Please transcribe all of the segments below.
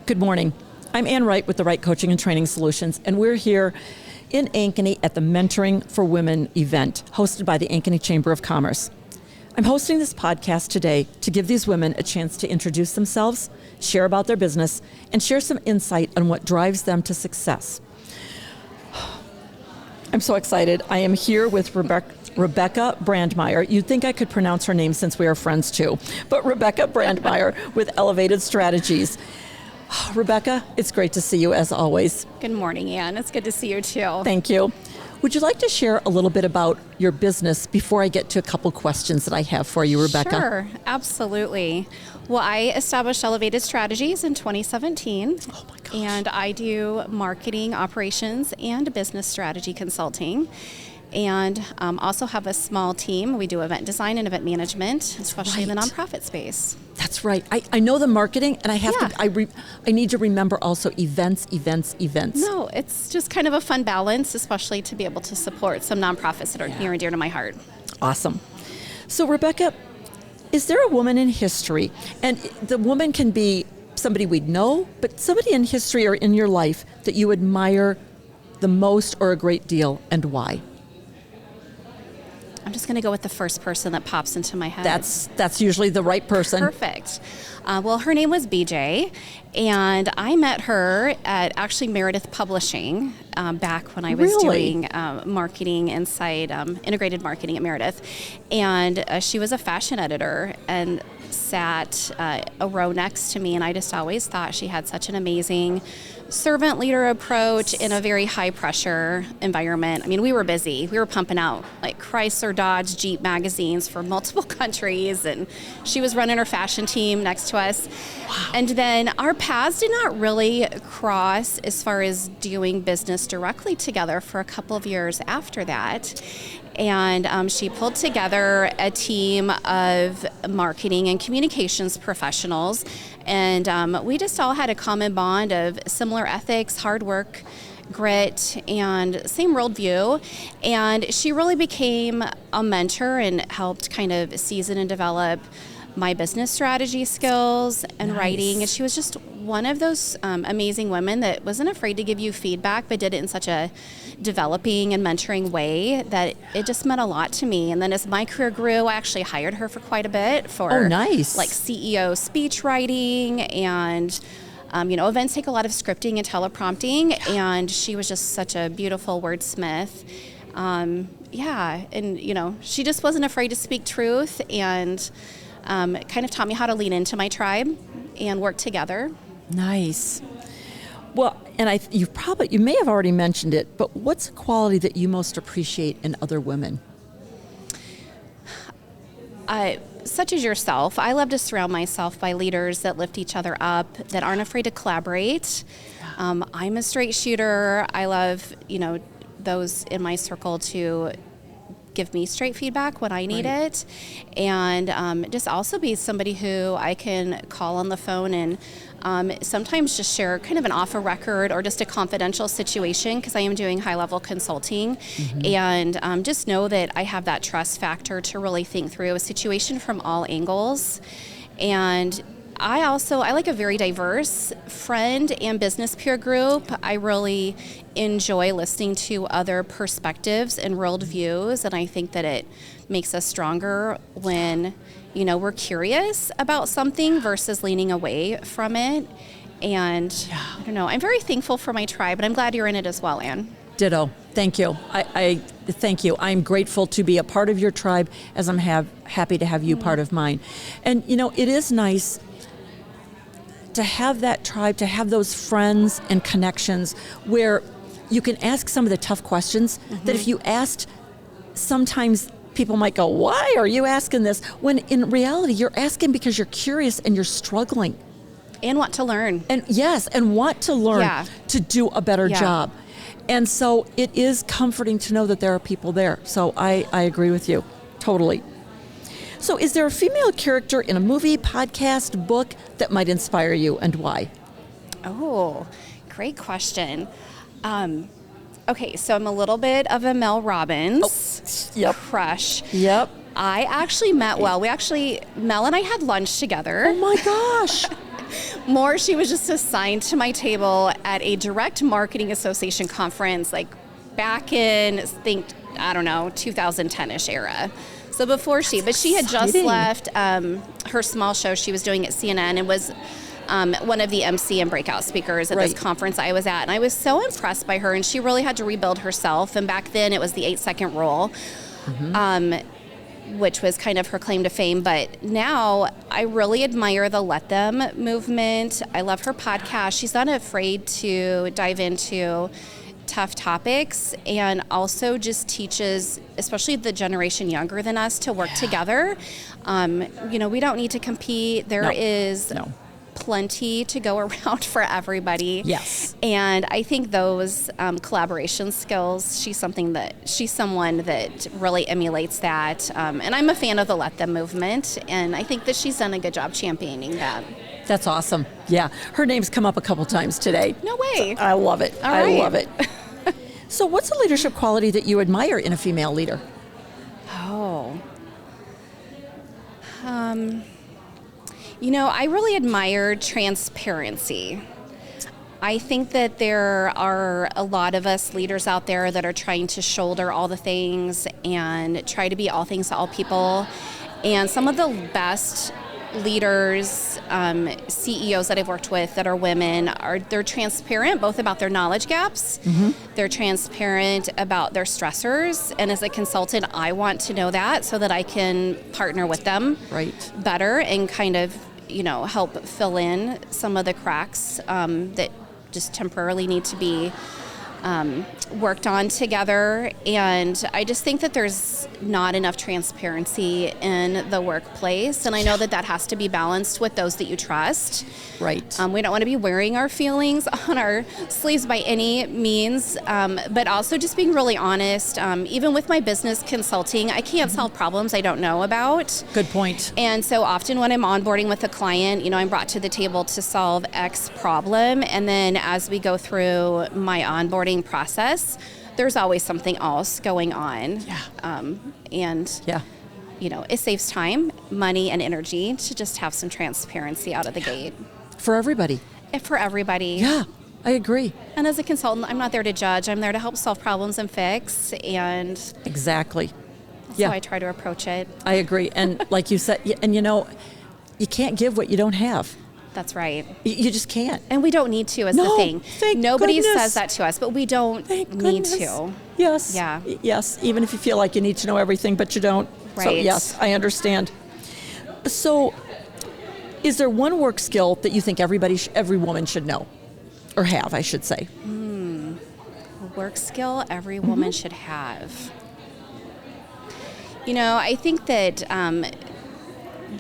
Good morning. I'm Ann Wright with the Wright Coaching and Training Solutions, and we're here in Ankeny at the Mentoring for Women event hosted by the Ankeny Chamber of Commerce. I'm hosting this podcast today to give these women a chance to introduce themselves, share about their business, and share some insight on what drives them to success. I'm so excited. I am here with Rebekah Brandmeyer. You'd think I could pronounce her name since we are friends too, but Rebekah Brandmeyer with Elevated Strategies. Rebekah, it's great to see you as always. Good morning, Ann. It's good to see you too. Thank you. Would you like to share a little bit about your business before I get to a couple questions that I have for you, Rebekah? Sure, absolutely. Well, I established Elevated Strategies in 2017. Oh my gosh. And I do marketing, operations, and business strategy consulting. And also have a small team. We do event design and event management, especially in the nonprofit space. That's right. I know the marketing, and I have to. I need to remember also events. No, it's just kind of a fun balance, especially to be able to support some nonprofits that are near and dear to my heart. Awesome. So, Rebekah, is there a woman in history, and the woman can be somebody we'd know, but somebody in history or in your life that you admire the most or a great deal, and why? I'm just going to go with the first person that pops into my head. That's usually the right person. Perfect. Well, her name was BJ, and I met her at actually Meredith Publishing back when I was doing marketing inside integrated marketing at Meredith. And she was a fashion editor and sat a row next to me, and I just always thought she had such an amazing servant leader approach in a very high pressure environment. I mean, we were busy. We were pumping out like Chrysler, Dodge, Jeep magazines for multiple countries, and she was running her fashion team next to us. Wow. And then our paths did not really cross as far as doing business directly together for a couple of years after that. And she pulled together a team of marketing and communications professionals. And we just all had a common bond of similar ethics, hard work, grit, and same worldview. And she really became a mentor and helped kind of season and develop my business strategy skills and writing. And she was just one of those amazing women that wasn't afraid to give you feedback, but did it in such a developing and mentoring way that it just meant a lot to me. And then as my career grew, I actually hired her for quite a bit for like CEO speech writing and events take a lot of scripting and teleprompting, and she was just such a beautiful wordsmith. She just wasn't afraid to speak truth, and kind of taught me how to lean into my tribe and work together. Nice. Well, and you may have already mentioned it, but what's a quality that you most appreciate in other women? Such as yourself, I love to surround myself by leaders that lift each other up, that aren't afraid to collaborate. I'm a straight shooter. I love, those in my circle to give me straight feedback when I need it, and just also be somebody who I can call on the phone and sometimes just share kind of an off a record or just a confidential situation, because I am doing high level consulting, and just know that I have that trust factor to really think through a situation from all angles. And I like a very diverse friend and business peer group. I really enjoy listening to other perspectives and worldviews, and I think that it makes us stronger when, we're curious about something versus leaning away from it. And I don't know, I'm very thankful for my tribe, and I'm glad you're in it as well, Ann. Ditto. Thank you. I thank you. I'm grateful to be a part of your tribe, as I'm happy to have you part of mine. And, it is nice to have that tribe, to have those friends and connections where you can ask some of the tough questions that if you asked, sometimes people might go, why are you asking this? When in reality, you're asking because you're curious and you're struggling. And want to learn. And want to learn to do a better job. And so it is comforting to know that there are people there. So I agree with you, totally. So is there a female character in a movie, podcast, book that might inspire you, and why? Oh, great question. Okay, so I'm a little bit of a Mel Robbins crush. Yep. I actually Mel and I had lunch together. Oh my gosh. more, she was just assigned to my table at a Direct Marketing Association conference, like back in, 2010-ish era. So before but she had just left her small show she was doing at CNN and was one of the MC and breakout speakers at this conference I was at. And I was so impressed by her, and she really had to rebuild herself. And back then it was the 8-second rule, which was kind of her claim to fame. But now I really admire the Let Them movement. I love her podcast. She's not afraid to dive into tough topics, and also just teaches, especially the generation younger than us, to work together. We don't need to compete. There is plenty to go around for everybody. Yes. And I think those collaboration skills, she's someone that really emulates that. And I'm a fan of the Let Them movement, and I think that she's done a good job championing that. That's awesome. Yeah. Her name's come up a couple times today. No way. So I love it. All right. I love it. So what's a leadership quality that you admire in a female leader? I really admire transparency. I think that there are a lot of us leaders out there that are trying to shoulder all the things and try to be all things to all people. And some of the best leaders, CEOs that I've worked with that are women, they're transparent both about their knowledge gaps. They're transparent about their stressors, and as a consultant I want to know that so that I can partner with them better and kind of help fill in some of the cracks that just temporarily need to be worked on together. And I just think that there's not enough transparency in the workplace, and I know that has to be balanced with those that you trust. Right. We don't want to be wearing our feelings on our sleeves by any means, but also just being really honest. Even with my business consulting, I can't solve problems I don't know about. Good point. And so often when I'm onboarding with a client, I'm brought to the table to solve X problem, and then as we go through my onboarding process, there's always something else going on. It saves time, money, and energy to just have some transparency out of the gate. For everybody. For everybody. Yeah, I agree. And as a consultant, I'm not there to judge. I'm there to help solve problems and fix. And exactly. That's how I try to approach it. I agree. And like you said, you can't give what you don't have. That's right. You just can't. And we don't need to, is the thing. Nobody says that to us, but we don't need to. Yes. Yeah. Yes. Even if you feel like you need to know everything, but you don't. Right. So yes, I understand. So is there one work skill that you think every woman should know or have, I should say? A work skill every woman should have. I think that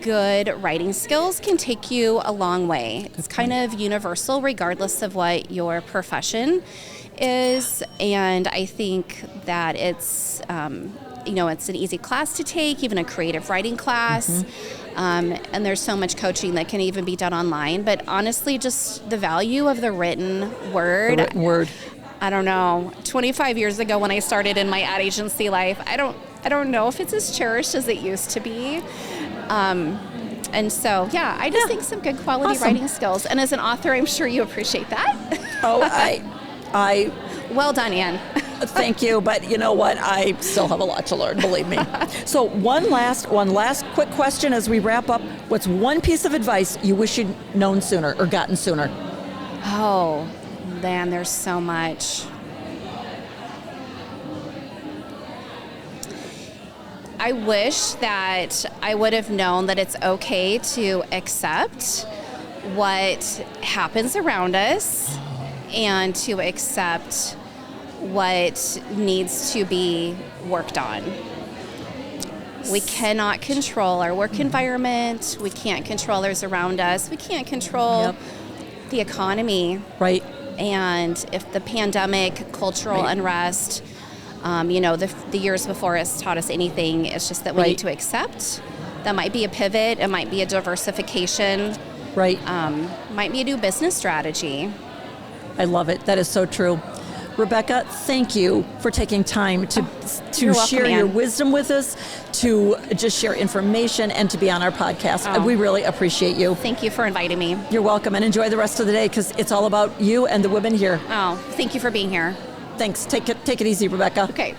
good writing skills can take you a long way. It's kind of universal regardless of what your profession is, and I think that it's it's an easy class to take, even a creative writing class, and there's so much coaching that can even be done online. But honestly, just the value of the written word. I don't know. 25 years ago when I started in my ad agency life, I don't know if it's as cherished as it used to be. And so, I just think some good quality writing skills. And as an author, I'm sure you appreciate that. I well done, Ann. Thank you, but you know what? I still have a lot to learn, believe me. So one last quick question as we wrap up. What's one piece of advice you wish you'd known sooner or gotten sooner? Oh, man, there's so much. I wish that I would have known that it's okay to accept what happens around us and to accept what needs to be worked on. We cannot control our work environment. We can't control those around us. We can't control the economy. Right. And if the pandemic, cultural unrest, the years before us taught us anything, it's just that we need to accept. That might be a pivot. It might be a diversification. Right. Might be a new business strategy. I love it. That is so true. Rebekah, thank you for taking time to You're welcome, share your Ann. wisdom with us, to just share information, and to be on our podcast. Oh. We really appreciate you. Thank you for inviting me. You're welcome, and enjoy the rest of the day, because it's all about you and the women here. Oh, thank you for being here. Thanks. Take it easy, Rebekah. Okay.